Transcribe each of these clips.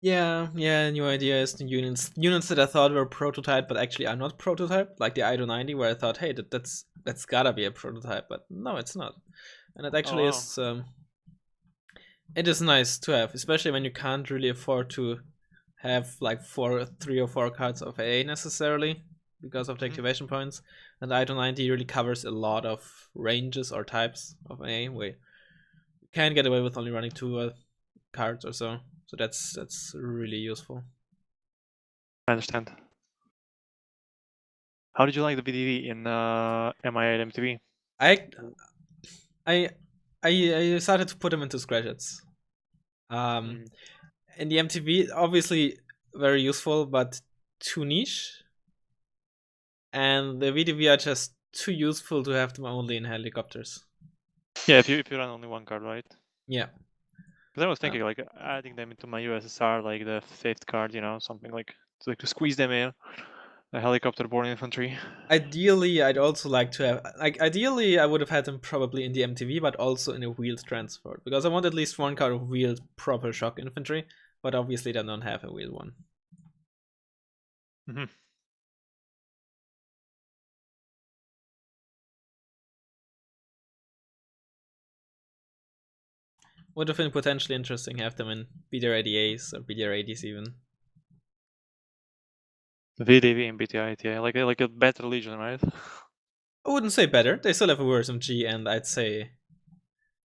Yeah, new ideas, new units that I thought were prototype, but actually are not prototype, like the I-90, where I thought, hey, that's gotta be a prototype, but no, it's not, and it actually wow. is. It is nice to have, especially when you can't really afford to have like 3 or 4 cards of AA necessarily because of the activation points, and I-90 really covers a lot of ranges or types of AA where you can get away with only running 2 cards or so. So that's really useful. I understand. How did you like the VDV in MIA MTV? I started to put them into scratchets. In the MTV, obviously very useful, but too niche. And the VDV are just too useful to have them only in helicopters. Yeah, if you run only one card, right? Yeah. Because I was thinking like adding them into my USSR, like the 5th card, you know, something like to squeeze them in. A helicopter-borne infantry. Ideally, I'd also like to have, like, ideally, I would have had them probably in the MTV, but also in a wheeled transport, because I want at least 1 card of wheeled proper shock infantry, but obviously they don't have a wheeled one. Mm-hmm. Would have been potentially interesting have them in BDR-80As or BDR-80s even. VDV and BTI, like a better Legion, right? I wouldn't say better. They still have a worse MG, and I'd say, I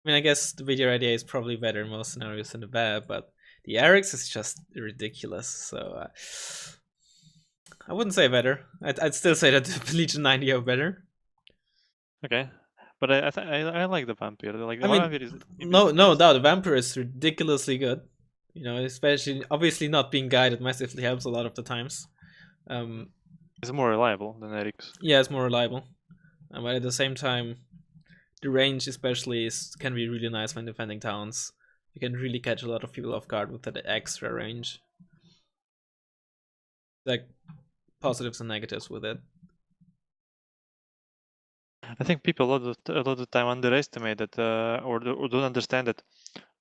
mean, I guess the BDR-80A is probably better in most scenarios in the bad, but the RX is just ridiculous. So I wouldn't say better. I'd still say that the Legion 90 are better. Okay, but I like the Vampire. Like the I mean, Vampire is no doubt, the Vampire is ridiculously good. You know, especially obviously not being guided massively helps a lot of the times. it's more reliable than Eric's. Yeah, it's more reliable, but at the same time, the range especially can be really nice when defending towns. You can really catch a lot of people off guard with that extra range. Like positives and negatives with it. I think people a lot of the time underestimate that or don't understand that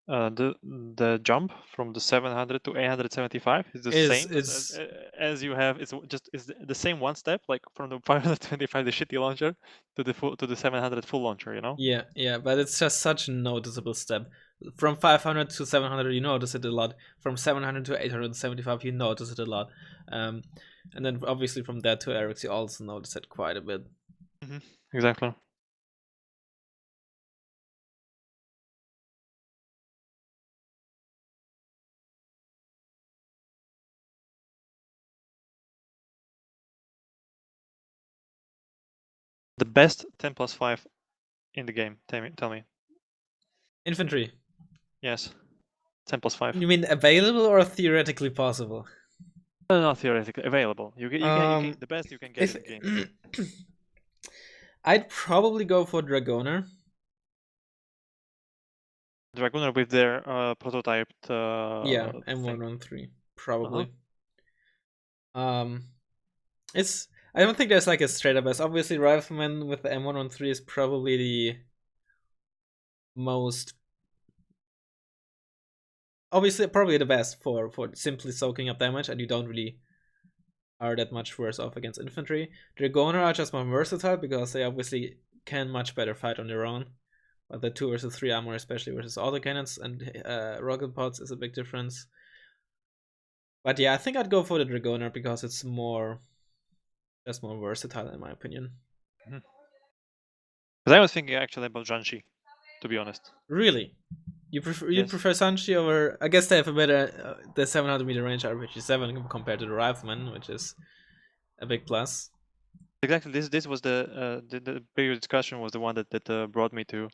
the jump from the 700 to 875 is the same as you have. It's the same one step, like from the 525 the shitty launcher to the 700 full launcher. You know. Yeah, but it's just such a noticeable step. From 500 to 700, you notice it a lot. From 700 to 875, you notice it a lot. And then obviously from that to Eric's, you also notice it quite a bit. Mm-hmm. Exactly. The best 10+5 in the game. Tell me. Infantry. Yes. 10+5. You mean available or theoretically possible? Not theoretically available. You can the best you can get If in the game. I'd probably go for Dragoner. Dragoner with their prototyped Yeah, thing. M113 probably. It's I don't think there's like a straight up best. Obviously, Rifleman with the M113 is probably the most, obviously probably the best for simply soaking up damage, and you don't really are that much worse off against infantry. Dragoner are just more versatile because they obviously can much better fight on their own. But the 2 versus 3 armor, especially versus autocannons and rocket pods, is a big difference. But yeah, I think I'd go for the Dragoner because it's more versatile in my opinion. Because I was thinking actually about Janshi, to be honest. Really? You prefer Sanchi over? I guess they have a better the 700-meter range RPG-7 compared to the Rifleman, which is a big plus. Exactly. This was the bigger discussion was the one that brought me to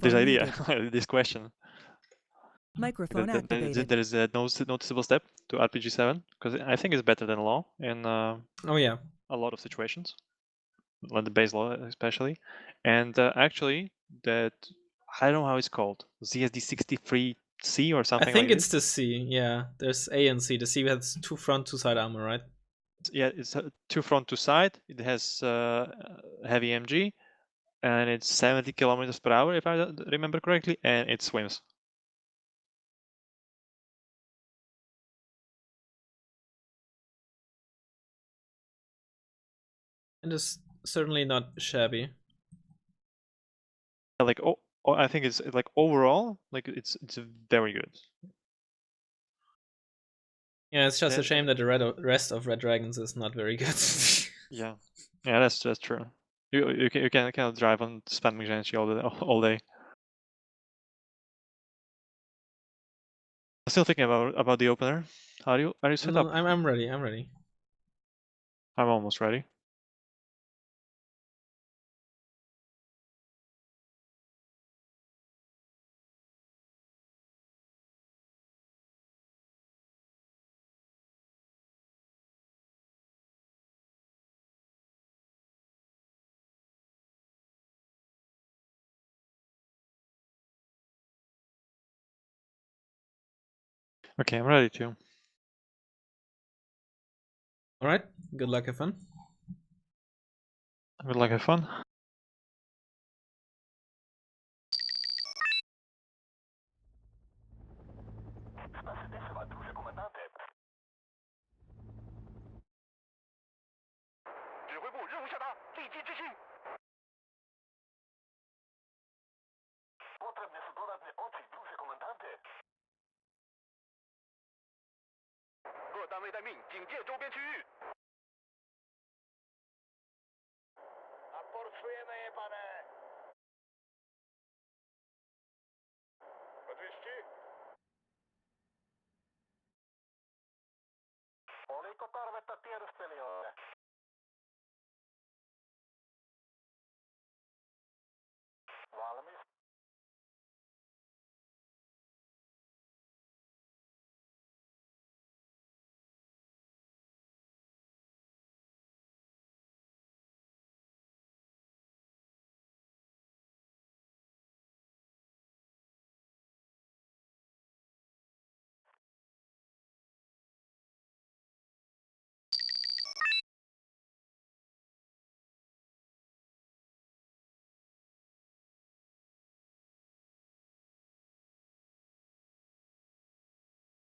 this idea, this question. Microphone activated. There is a noticeable step to RPG-7 because I think it's better than law in oh yeah, a lot of situations, like the base law especially, and actually that I don't know how it's called, ZSD 63C or something I think like it's this. the C. Yeah, there's A and C. The C has 2 front, 2 side armor, right? Yeah, it's 2 front, 2 side. It has heavy MG, and it's 70 kilometers per hour if I remember correctly, and it swims. And it's certainly not shabby. Like I think it's like overall, like it's very good. Yeah, it's just a shame that the rest of Red Dragons is not very good. Yeah, that's true. You cannot drive on spamming Genji all day. I'm still thinking about the opener. Are you set up? I'm ready. I'm ready. I'm almost ready. Okay, I'm ready too. All right. Good luck. Have fun. Good luck. Have fun.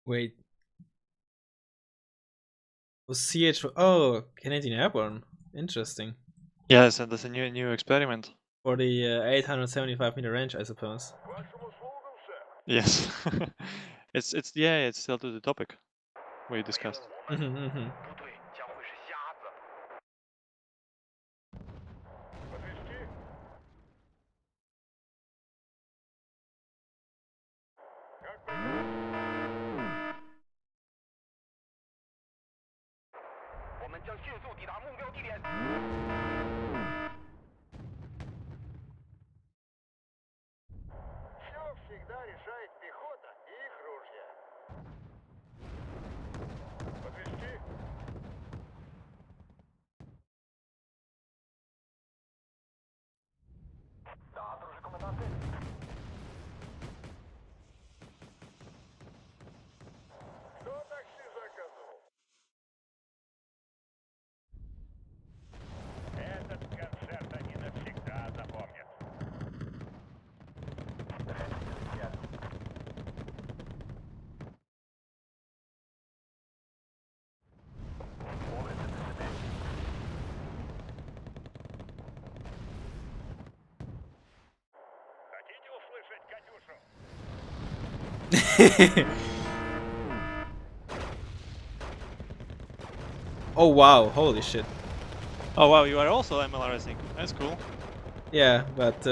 Wait. Oh, CH. Oh, Canadian Airborne. Interesting. Yeah, so that's a new experiment. For the 875-meter range, I suppose. Yes. it's still to the topic we discussed. Oh wow, holy shit. Oh wow, you are also MLRSing. That's cool. Yeah, but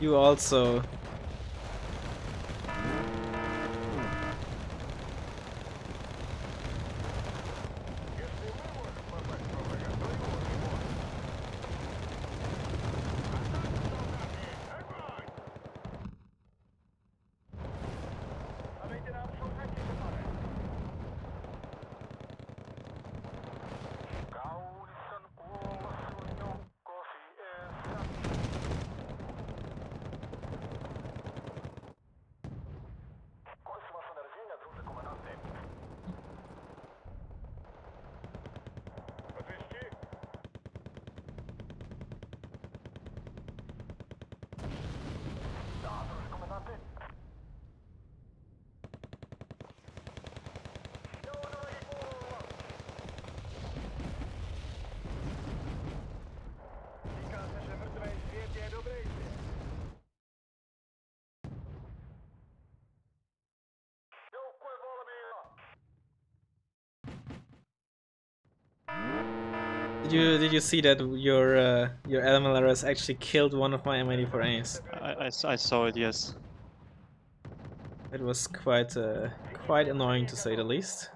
you also... Did you see that your LMLRS actually killed one of my M84As? I saw it, yes. It was quite annoying to say the least.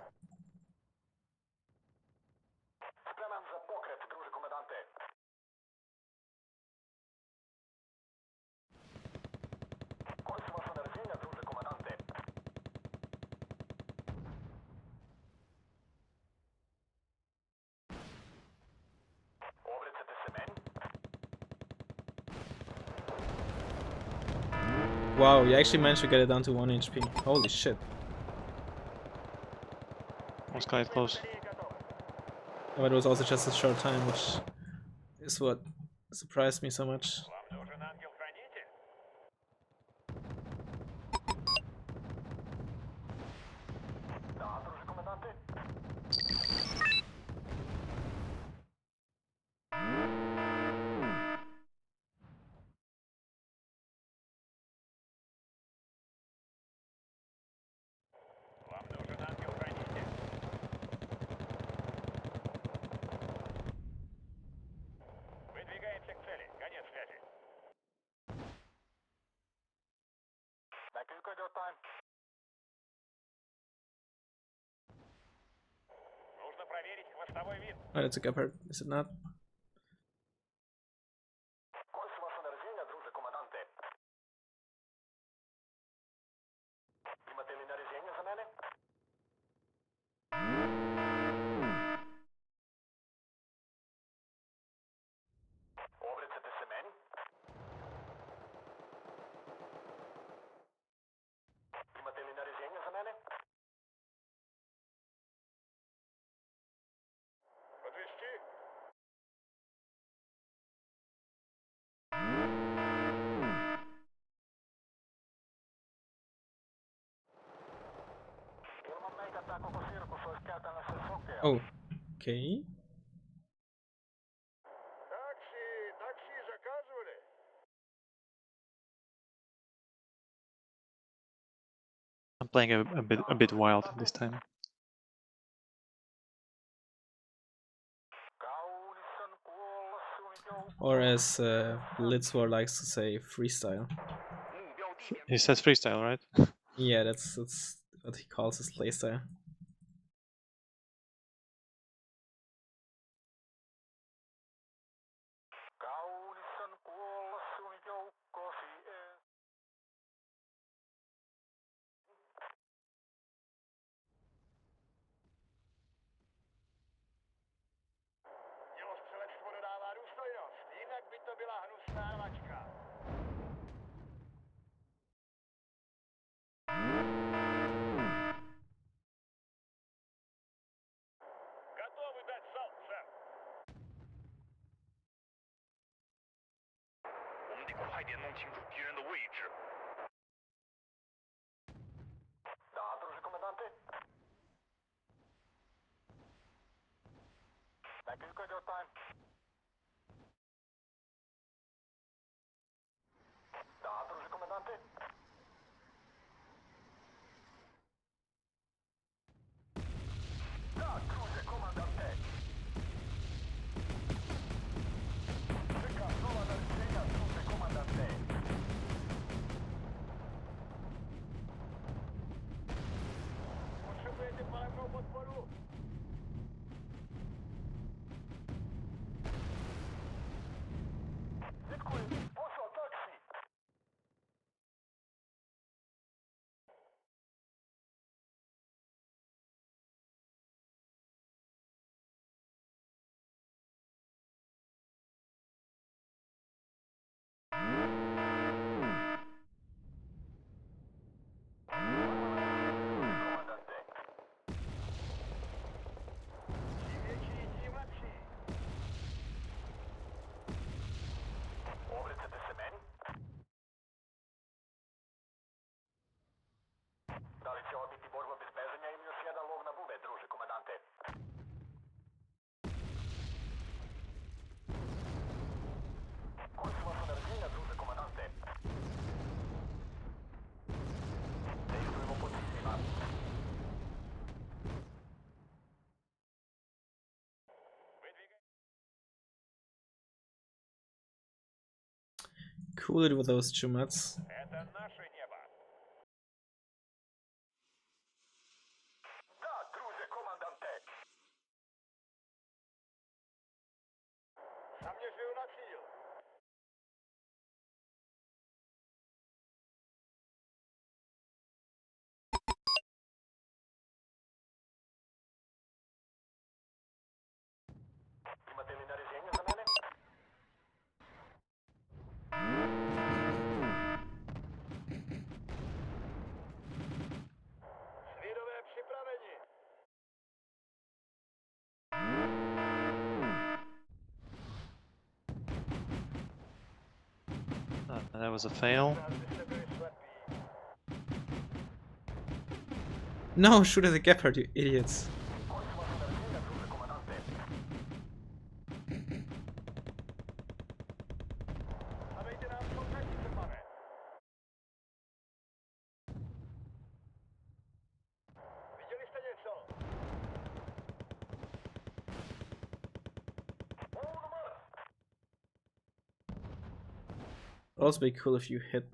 Wow, you actually managed to get it down to 1 HP. Holy shit. Was quite close. But it was also just a short time, which is what surprised me so much. Oh, that's a Gepard, is it not? Oh, okay. I'm playing a bit wild this time. Or as Blitzwar likes to say, freestyle. He says freestyle, right? Yeah, that's what he calls his playstyle. cool it with those chumats. That was a fail. No, shoot at the Gepard, you idiots. It'd also be cool if you hit.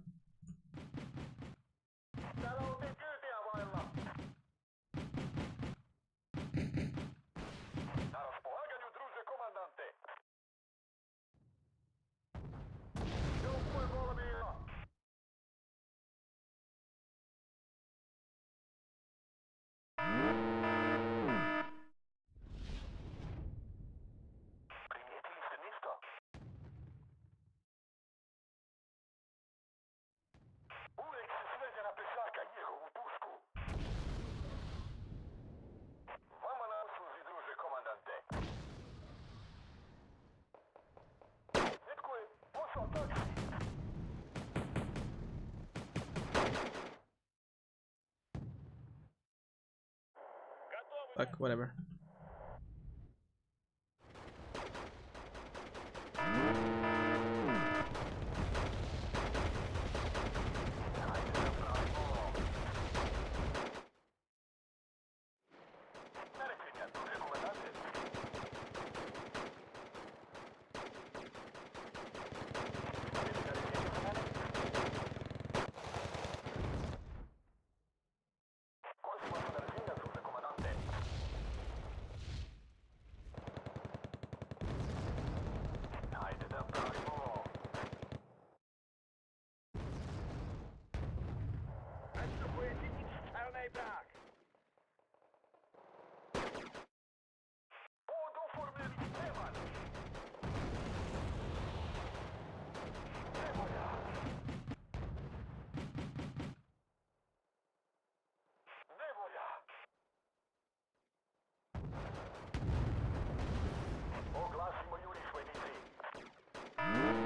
Fuck, whatever.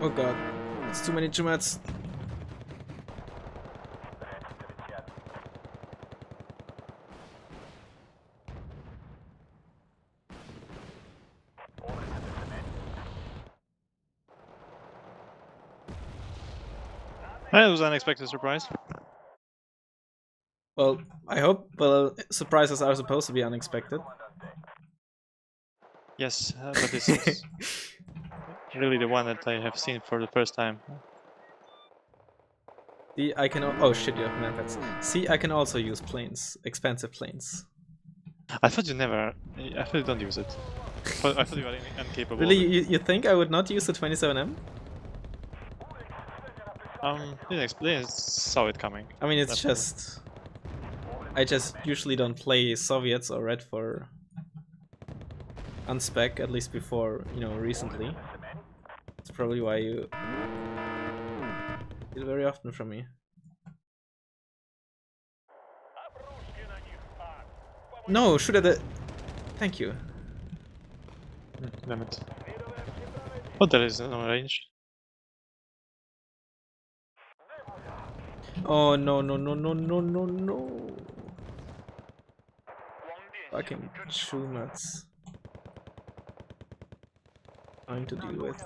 Oh god, it's too many chumats. It was an unexpected surprise. Well, I hope surprises are supposed to be unexpected. Yes, but this is really the one that I have seen for the first time. See, I can. Oh shit, you have manpads. See, I can also use planes, expensive planes. I thought you never. I thought you don't use it. I thought you were incapable. Really, you think I would not use the 27M? Didn't saw it coming. I mean, it's just. I just usually don't play Soviets or Redfor Unspec, at least before, you know, recently. That's probably why you get very often from me. No, shoot at the. Thank you. Damn it. Oh, there is no range. Oh no no no no no no no. Fucking chumats. Trying to deal with.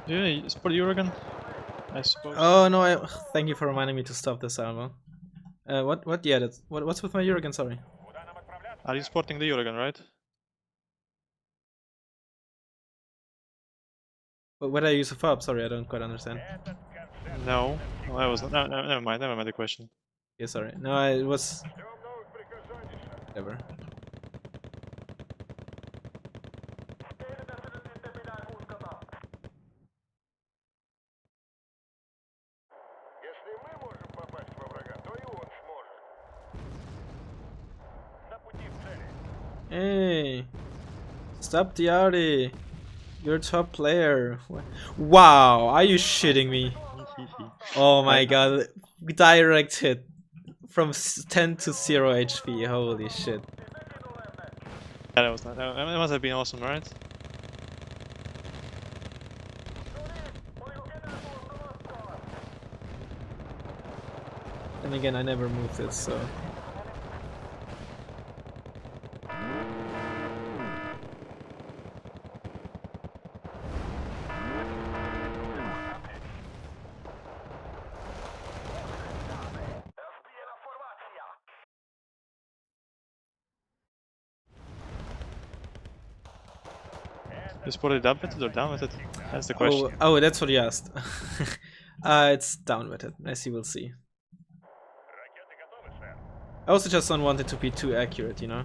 Yeah, support Uragan, I suppose. Oh no! Thank you for reminding me to stop this salvo. What? Yeah, that's what's with my Uragan? Sorry. Are you supporting the Uragan, right? But what I use a fob? Sorry, I don't quite understand. No, I was not. No, never mind. Never mind the question. Yeah, sorry. No, it was. Whatever. Hey, stop the Audi. You're a top player. Wow, are you shitting me? Oh my god, direct hit from 10 to 0 HP. Holy shit. Yeah, that was not. That must have been awesome, right? And again, I never moved this, so. Is poorly downwetted or downwetted? That's the question. Oh, that's what you asked. It's downwetted, as you will see. I also just don't want it to be too accurate, you know?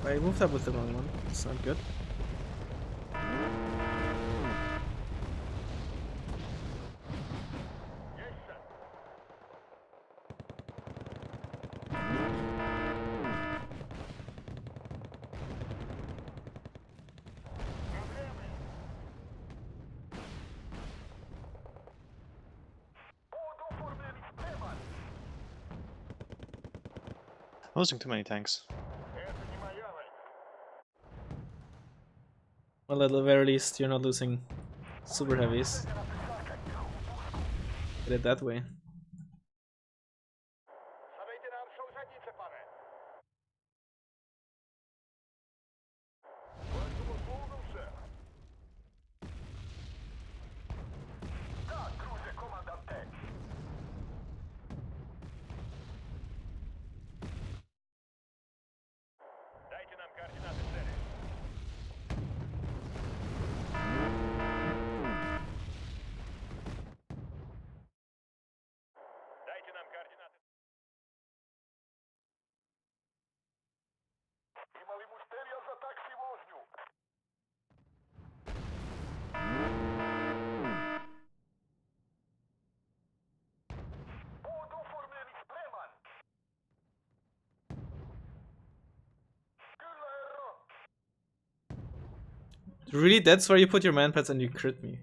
I moved up with the wrong one. It's not good. I'm losing too many tanks. Well, at the very least, you're not losing super heavies. Get it that way. Really? That's where you put your manpads and you crit me.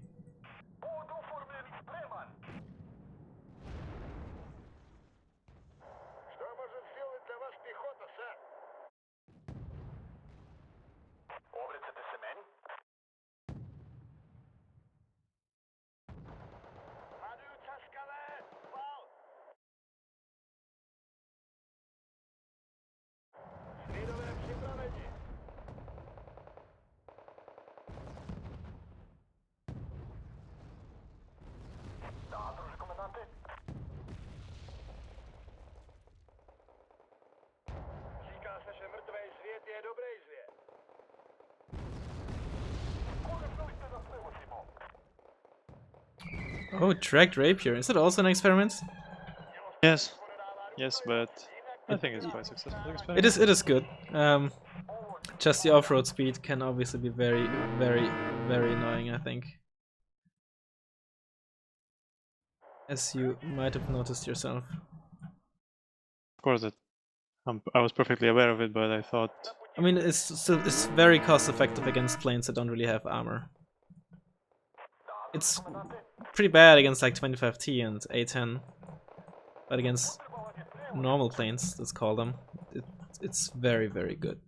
Oh, tracked rapier. Is that also an experiment? Yes. Yes, but I think it's quite successful experiment. It is good. Just the off-road speed can obviously be very, very, very annoying, I think. As you might have noticed yourself. Of course, I was perfectly aware of it, but I thought... I mean, it's very cost-effective against planes that don't really have armor. It's pretty bad against like 25T and A10, but against normal planes, let's call them, it's very, very good.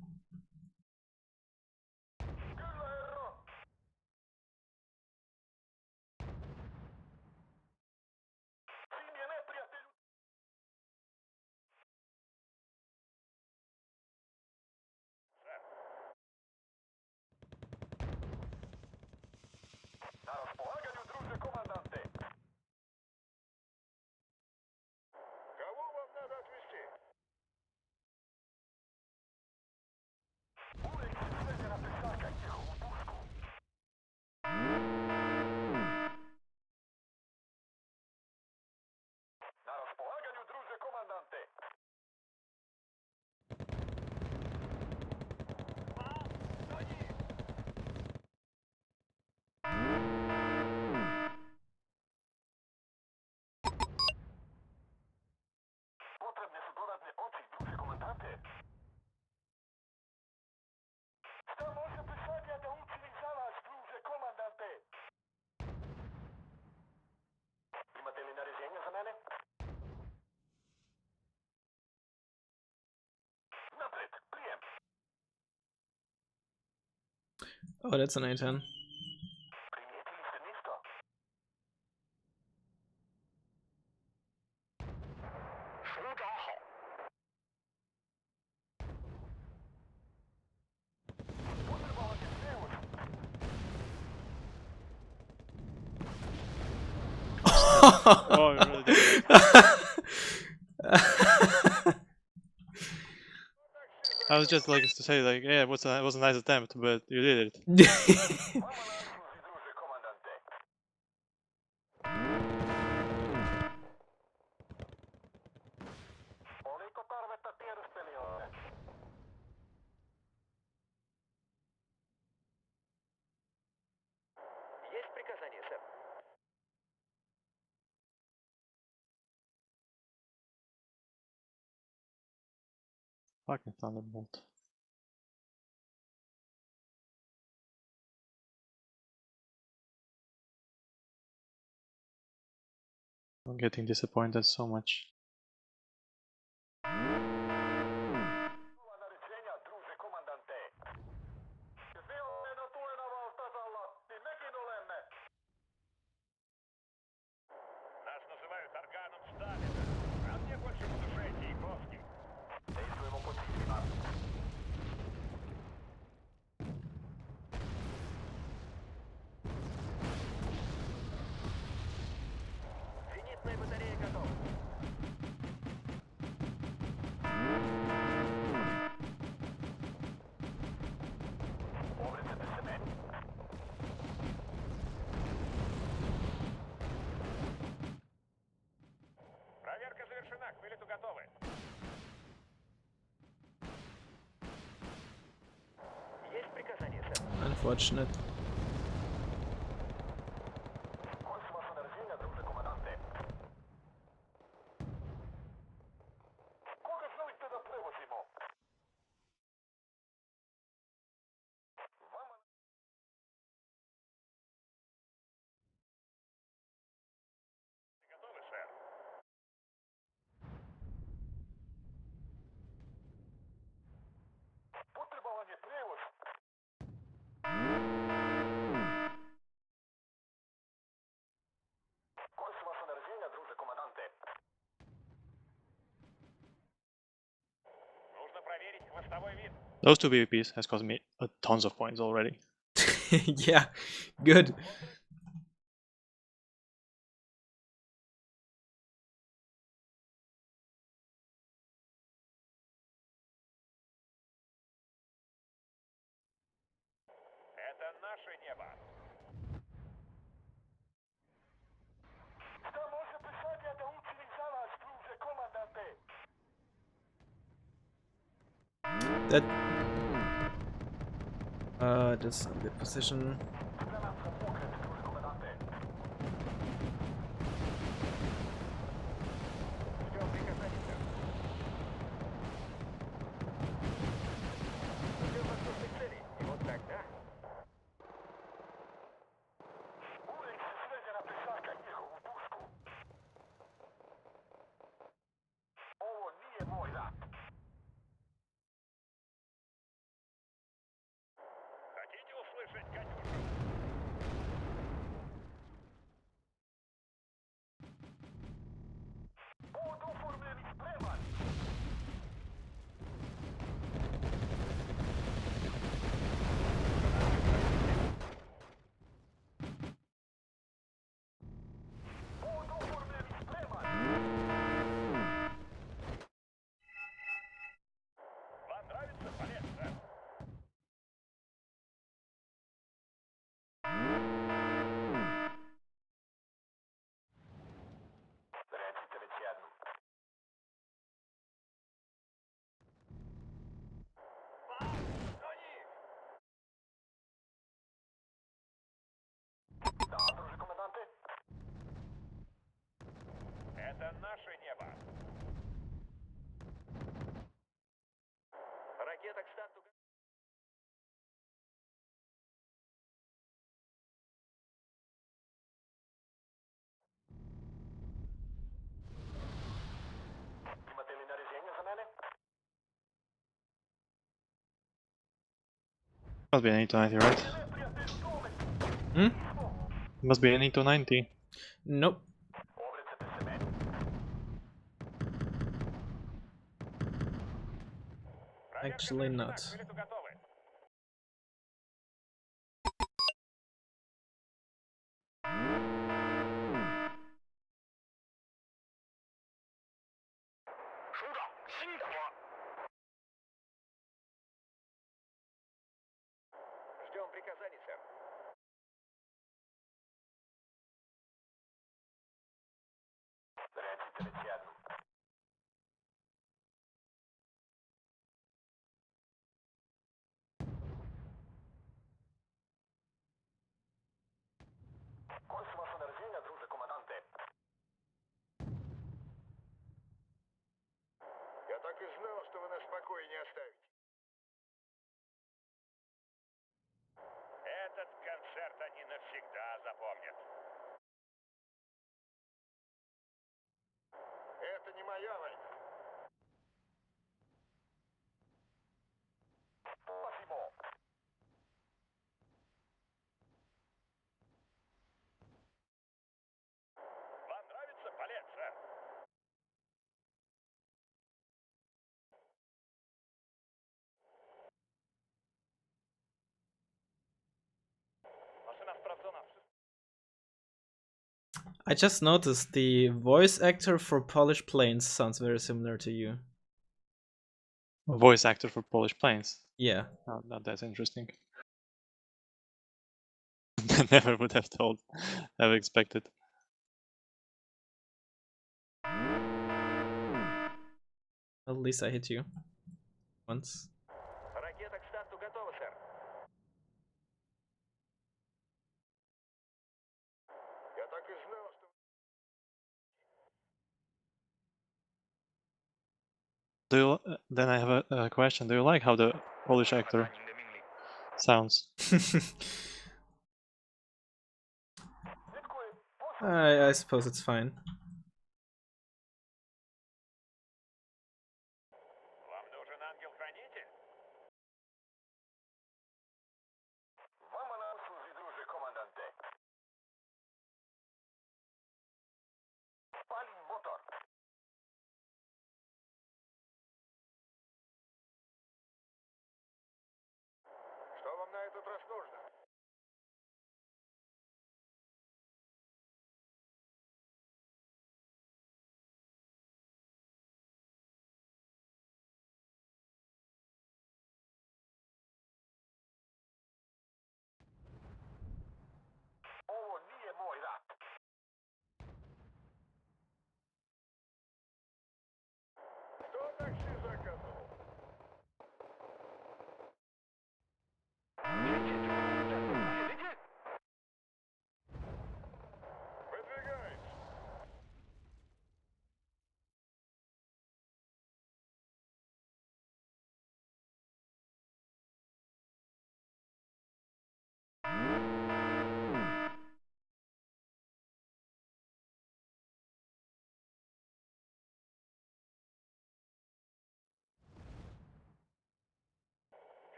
Oh, that's an A10. Oh, you really did that. I was just like to say like, yeah, it was a nice attempt, but you did it. Fucking Thunderbolt. I'm getting disappointed so much. Unfortunate. Those two PvPs has cost me tons of points already. Yeah, good. That's a good position. Must be an 890, right? Hmm? Must be an 890. Nope. Actually not. I just noticed the voice actor for Polish Planes sounds very similar to you. Voice actor for Polish Planes. Yeah. Oh, that's interesting. I never would have expected. At least I hit you once. Then I have a question. Do you like how the Polish actor sounds? I suppose it's fine.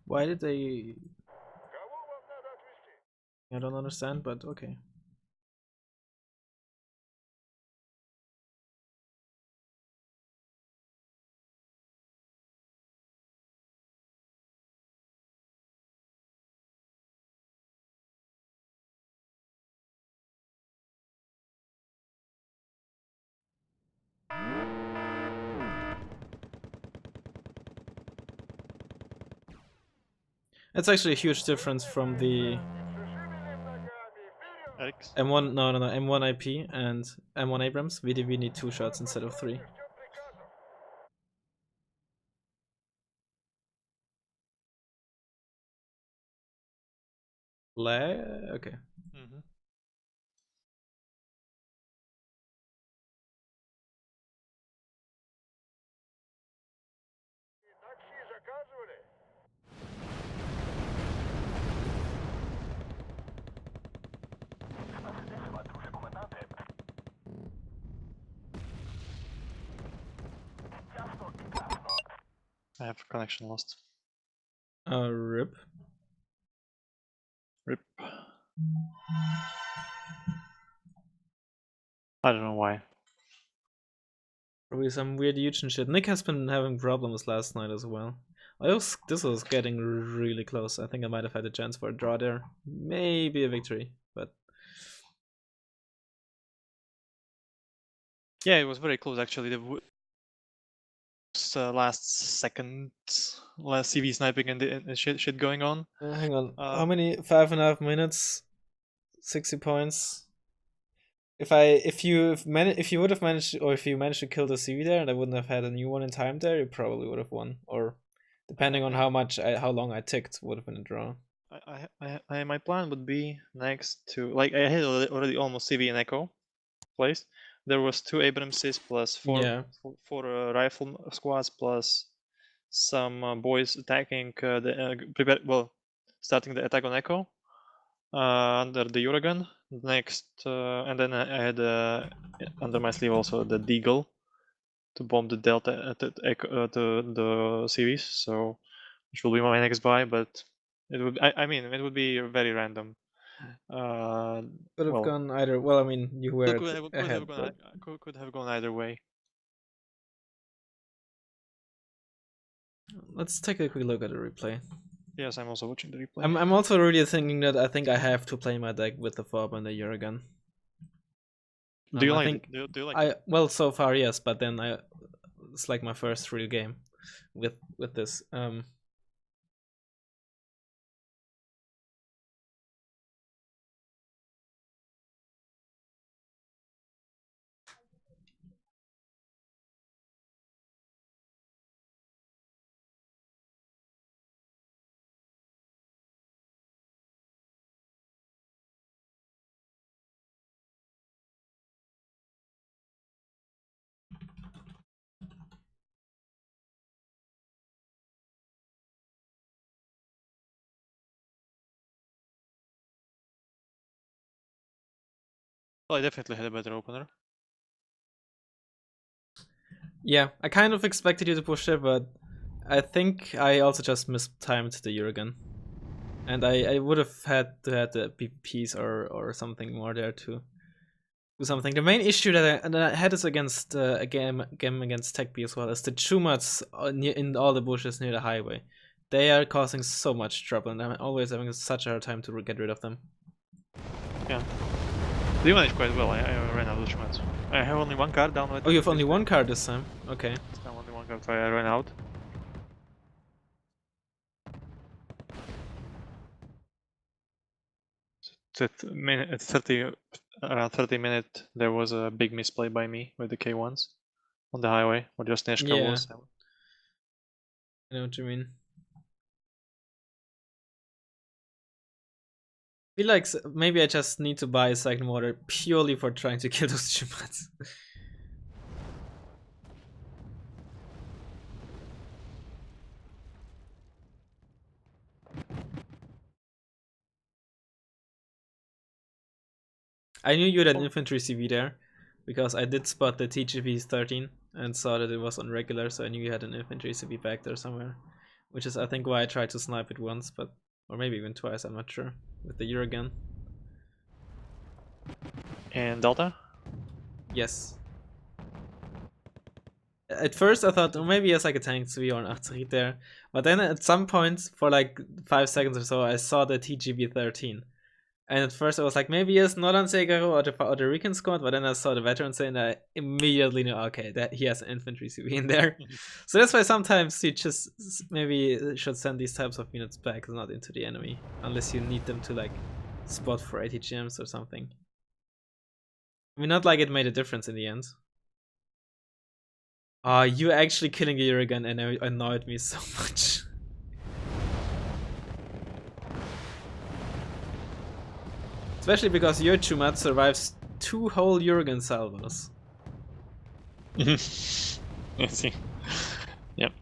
Why did they... I don't understand, but okay. It's actually a huge difference from the M1, no, M1 IP and M1 Abrams. We need 2 shots instead of 3. Okay. Mm-hmm. I have connection lost. RIP. RIP. I don't know why. Probably some weird Eugen shit. Nick has been having problems last night as well. This was getting really close. I think I might have had a chance for a draw there. Maybe a victory, but... Yeah, it was very close actually. The last second, last CV sniping and shit going on. Hang on, how many? 5.5 minutes, 60 points. If you would have managed, or if you managed to kill the CV there, and I wouldn't have had a new one in time there, you probably would have won. Or depending on how long I ticked, would have been a draw. My plan would be next to, like, I had already almost CV and Echo placed. There was 2 Abramses plus 4 rifle squads plus some boys attacking starting the attack on Echo under the Uragan. Next, and then I had under my sleeve also the Deagle to bomb the Delta to the series. So which will be my next buy, but it would it would be very random. Could have gone either. Well, I mean, you were could have gone either way. Let's take a quick look at the replay. Yes, I'm also watching the replay. I'm also really thinking that I think I have to play my deck with the Fob and the Uragan. Do you like it? Do you like it? Well, so far yes, but then it's like my first real game with this. Well, I definitely had a better opener. Yeah, I kind of expected you to push there, but I think I also just mistimed the Uragan. And I would have had to have the PPPs or something more there to do something. The main issue that I had is against a game against TechB as well, is the Chumats in all the bushes near the highway. They are causing so much trouble, and I'm always having such a hard time to get rid of them. Yeah. They managed quite well. I ran out of Chumats. I have only 1 card down. Oh, you have only 1 card this time? Okay. I have only 1 card, so I ran out. Around 30 minutes, there was a big misplay by me with the K1s on the highway, where just Neshka was. I know what you mean. I feel like maybe I just need to buy a second water purely for trying to kill those Chumats. I knew you had an infantry CV there, because I did spot the TGV 13 and saw that it was on regular, so I knew you had an infantry CV back there somewhere. Which is, I think, why I tried to snipe it once, but or maybe even twice, I'm not sure, with the Uragan. And Delta? Yes. At first I thought, oh, maybe he has like a tank CV or an artillery there, but then at some point, for like 5 seconds or so, I saw the TGB 13. And at first I was like, maybe he has Nordansegero or the Recon squad, but then I saw the veteran say, and I immediately knew, okay, that he has an infantry CV in there. So that's why sometimes you just maybe should send these types of units back, not into the enemy, unless you need them to like spot for ATGMs or something. I mean, not like it made a difference in the end. You actually killing a Uragan and annoyed me so much. Especially because your Chumat survives 2 whole Uragan salvos. Let's see. Yep.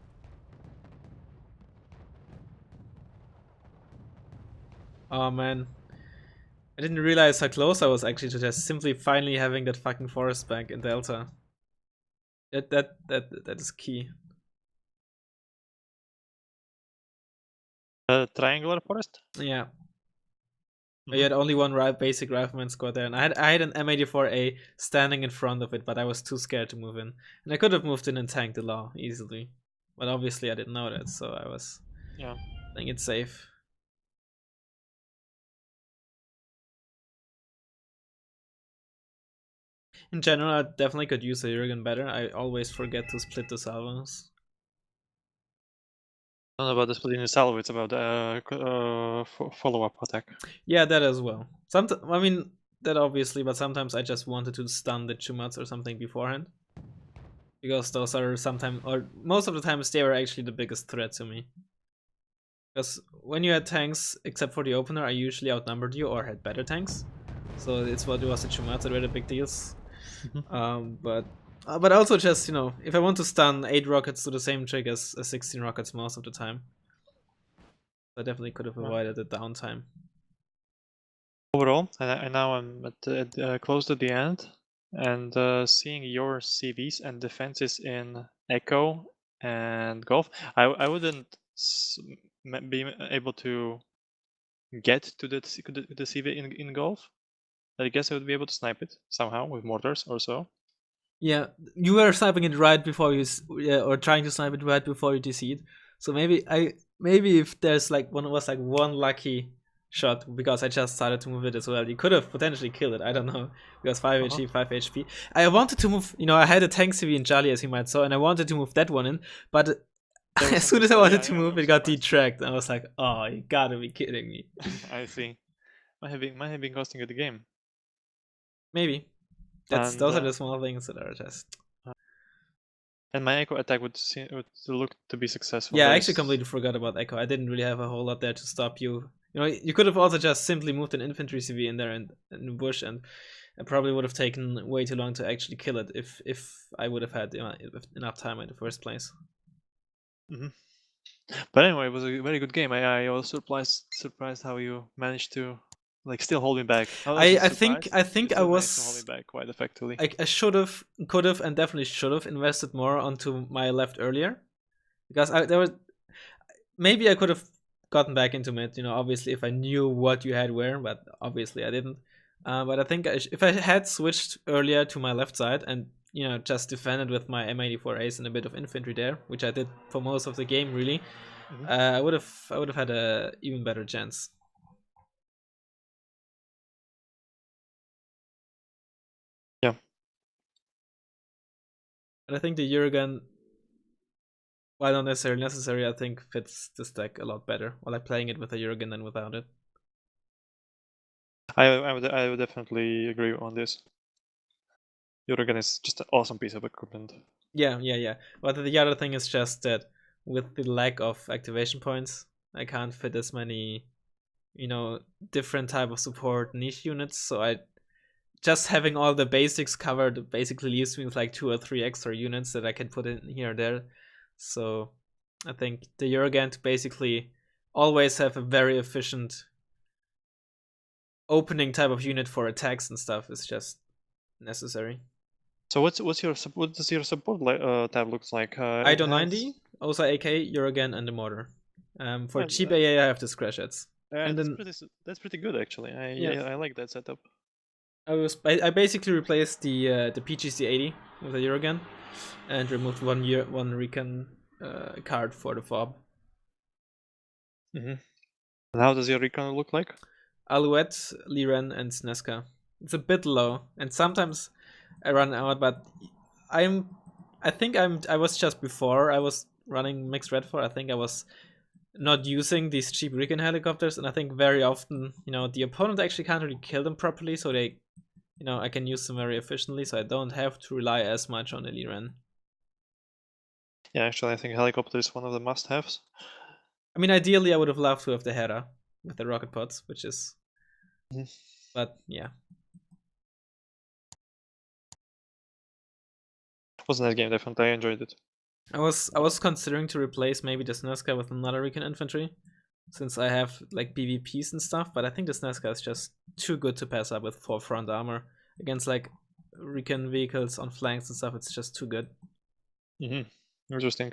Oh man. I didn't realize how close I was actually to just simply finally having that fucking forest back in Delta. That is key. Triangular forest? Yeah. I had only 1 basic rifleman squad there, and I had an M84A standing in front of it, but I was too scared to move in. And I could have moved in and tanked the law easily. But obviously I didn't know that, so I was playing it safe. In general, I definitely could use the Jurgen better. I always forget to split the salvos. Not about the splitting the salvo, it's about follow-up attack. Yeah, that as well. I mean, that obviously, but sometimes I just wanted to stun the Chumats or something beforehand. Because those are sometimes, or most of the times, they were actually the biggest threat to me. Because when you had tanks, except for the opener, I usually outnumbered you or had better tanks. So it's what it was the Chumats that were the big deals. But also just, you know, if I want to stun 8 rockets to the same trick as 16 rockets most of the time, I definitely could have avoided the downtime. Overall, and now I'm at close to the end, and seeing your CVs and defenses in Echo and Golf, I wouldn't be able to get to the CV in Golf. I guess I would be able to snipe it somehow with mortars or so. Yeah, you were sniping it right before you, or trying to snipe it right before you DC'd. So maybe if there's like one lucky shot, because I just started to move it as well, you could have potentially killed it. I don't know, because 5 HP, 5 HP. I wanted to move, you know, I had a tank CV in Charlie, as you might saw, and I wanted to move that one in, but as soon as I wanted to move, it got detracked. I was like, oh, you gotta be kidding me. I see. Might have been costing you the game. Maybe. Those are the small things that are just. And my Echo attack would look to be successful. Yeah, I actually completely forgot about Echo. I didn't really have a whole lot there to stop you. You know, you could have also just simply moved an infantry CV in there and in the bush, and it probably would have taken way too long to actually kill it if I would have had enough time in the first place. But anyway, it was a very good game. I was surprised how you managed to still hold me back. I think I was to hold me back quite effectively. I should have, could have, and definitely should have invested more onto my left earlier, because maybe I could have gotten back into mid. You know, obviously if I knew what you had where, but obviously I didn't. But I think if I had switched earlier to my left side and, you know, just defended with my M84 Ace and a bit of infantry there, which I did for most of the game really, I would have had a even better chance. Yeah. And I think the Jurgen, while not necessarily necessary, I think fits this deck a lot better. While I'm playing it with a Jurgen than without it. I would definitely agree on this. Jurgen is just an awesome piece of equipment. Yeah. But the other thing is just that with the lack of activation points, I can't fit as many, you know, different type of support niche units. So just having all the basics covered basically leaves me with like 2 or 3 extra units that I can put in here or there. So I think the Jurgen to basically always have a very efficient opening type of unit for attacks and stuff is just necessary. So what does your support tab looks like? IDO 90, also AK, Jurgen, and the mortar. For cheap AA, I have the scratch heads. And that's pretty good actually. I like that setup. I basically replaced the PGC 80 with a Jurgen and removed one recon card for the fob. And how does your recon look like? Alouette, Liren, and Sneska. It's a bit low, and sometimes I run out, but I was just before I was running mixed Redfor. I think I was not using these cheap recon helicopters, and I think very often, you know, the opponent actually can't really kill them properly, so they, you know, I can use them very efficiently, so I don't have to rely as much on the Liren. Yeah, actually, I think helicopter is one of the must-haves. I mean, ideally, I would have loved to have the Hera with the rocket pods, which is, but yeah. It was a nice game, definitely. I enjoyed it. I was considering to replace maybe the Sneska with another recon infantry, since I have like PvPs and stuff, but I think the Sneska is just too good to pass up with 4 front armor against like recon vehicles on flanks and stuff. It's just too good. Interesting.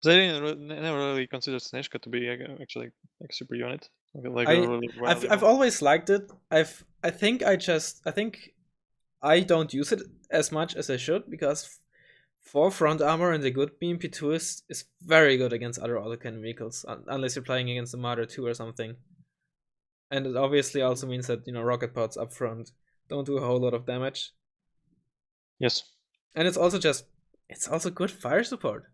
I never really considered Snezhka to be actually like a super unit. I've always liked it. I think I don't use it as much as I should, because 4 front armor and a good BMP2 is very good against other autocannon vehicles, unless you're playing against a Marder 2 or something. And it obviously also means that, you know, rocket pods up front don't do a whole lot of damage. Yes. And it's also good fire support.